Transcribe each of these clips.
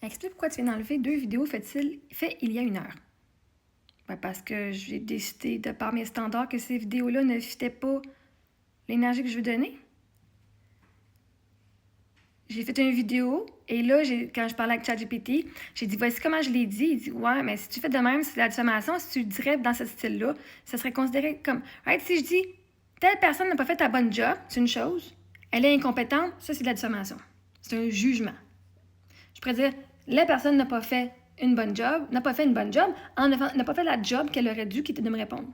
Explique pourquoi tu viens d'enlever 2 vidéos faites il y a 1 heure. Ben parce que j'ai décidé, de par mes standards, que ces vidéos-là ne fitaient pas l'énergie que je veux donner. J'ai fait une vidéo et là, quand je parlais avec ChatGPT, j'ai dit voici comment je l'ai dit. Il dit ouais, mais si tu fais de même, c'est de la diffamation. Si tu le dirais dans ce style-là, ça serait considéré comme. Right, si je dis telle personne n'a pas fait ta bonne job, c'est une chose. Elle est incompétente, ça c'est de la diffamation. C'est un jugement. Je pourrais dire la personne n'a pas fait une bonne job, n'a pas fait la job qu'elle aurait dû, qui était de me répondre.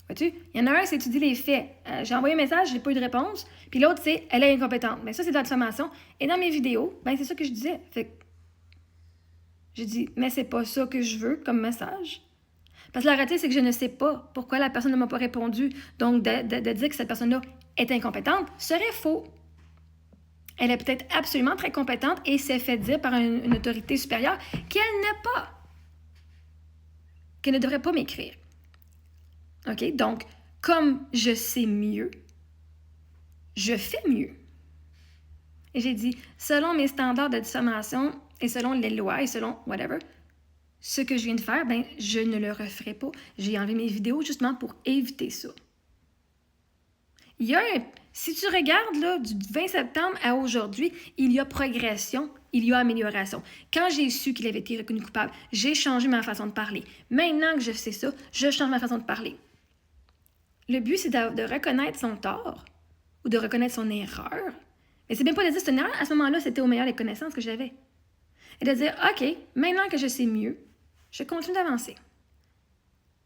Vois-tu? Il y en a un, c'est tu dis les faits. J'ai envoyé un message, je n'ai pas eu de réponse. Puis l'autre, c'est elle est incompétente. Mais ça, c'est de la diffamation. Et dans mes vidéos, ben c'est ça que je disais. Fait que j'ai dit, mais c'est pas ça que je veux comme message. Parce que la réalité, c'est que je ne sais pas pourquoi la personne ne m'a pas répondu. Donc, de dire que cette personne-là est incompétente serait faux. Elle est peut-être absolument très compétente et s'est fait dire par une autorité supérieure qu'elle n'est pas. Qu'elle ne devrait pas m'écrire. OK? Donc, comme je sais mieux, je fais mieux. Et j'ai dit, selon mes standards de diffamation et selon les lois et selon whatever, ce que je viens de faire, ben, je ne le referai pas. J'ai enlevé mes vidéos justement pour éviter ça. Si tu regardes là, du 20 septembre à aujourd'hui, il y a progression, il y a amélioration. Quand j'ai su qu'il avait été reconnu coupable, j'ai changé ma façon de parler. Maintenant que je sais ça, je change ma façon de parler. Le but, c'est de reconnaître son tort ou de reconnaître son erreur. Mais c'est bien pas de dire c'est une erreur. À ce moment-là, c'était au meilleur des connaissances que j'avais. Et de dire, OK, maintenant que je sais mieux, je continue d'avancer.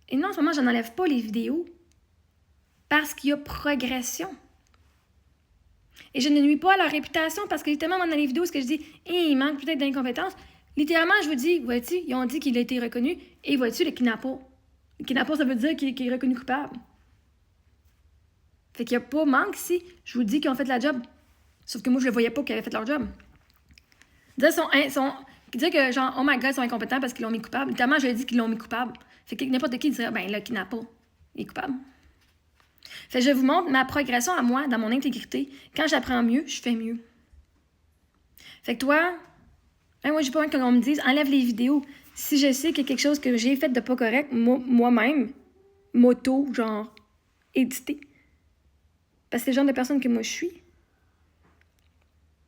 Et non, en ce moment, je n'enlève pas les vidéos parce qu'il y a progression. Et je ne nuis pas à leur réputation parce que littéralement, dans les vidéos, ce que je dis, il manque peut-être d'incompétence. Littéralement, je vous dis, vois-tu, ils ont dit qu'il a été reconnu. Et vois-tu, le kidnappeur. Le kidnappeur, ça veut dire qu'il est reconnu coupable. Fait qu'il n'y a pas manque ici. Je vous dis qu'ils ont fait la job. Sauf que moi, je ne le voyais pas qu'ils avaient fait leur job. Dire que genre, oh my god, ils sont incompétents parce qu'ils l'ont mis coupable. Littéralement, je lui ai dit qu'ils l'ont mis coupable. Fait que n'importe qui dirait, ben là, kidnappeur, il est coupable. Fait que je vous montre ma progression à moi, dans mon intégrité. Quand j'apprends mieux, je fais mieux. Fait que toi, moi, j'ai pas envie qu'on me dise, enlève les vidéos. Si je sais qu'il y a quelque chose que j'ai fait de pas correct, moi-même, genre, édité. Parce que c'est le genre de personne que moi, je suis.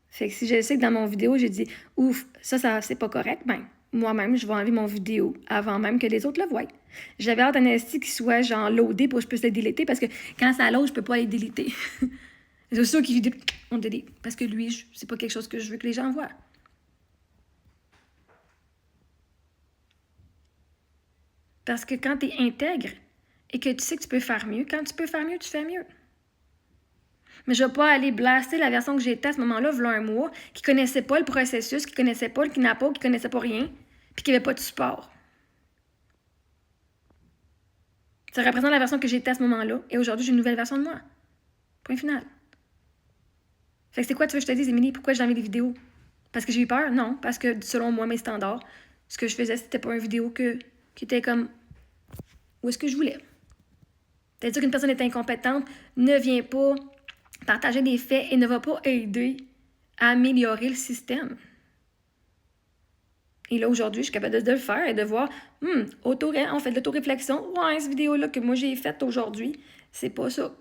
Fait que si je sais que dans mon vidéo, j'ai dit, ouf, ça c'est pas correct, ben, moi-même, je vais enlever mon vidéo avant même que les autres le voient. J'avais hâte d'un esti qui soit genre loadé pour que je puisse le déliter parce que quand ça load, je peux pas les déliter. C'est sûr qu'il vidéo, on délite. Parce que lui, c'est pas quelque chose que je veux que les gens voient. Parce que quand tu es intègre et que tu sais que tu peux faire mieux, quand tu peux faire mieux, tu fais mieux. Mais je ne vais pas aller blaster la version que j'étais à ce moment-là, v'là un mois, qui ne connaissait pas le processus, qui ne connaissait pas le kidnappeur, qui ne connaissait pas rien, puis qui n'avait pas de support. Ça représente la version que j'étais à ce moment-là, et aujourd'hui, j'ai une nouvelle version de moi. Point final. Fait que c'est quoi tu veux que je te dise, Émilie? Pourquoi j'ai enlevé les vidéos? Parce que j'ai eu peur? Non. Parce que selon moi, mes standards, ce que je faisais, c'était pas une vidéo qui était comme où est-ce que je voulais. C'est-à-dire qu'une personne est incompétente, ne vient pas partager des faits et ne va pas aider à améliorer le système. Et là, aujourd'hui, je suis capable de le faire et de voir, on fait de l'autoréflexion. Ouais, cette vidéo-là que moi j'ai faite aujourd'hui, c'est pas ça.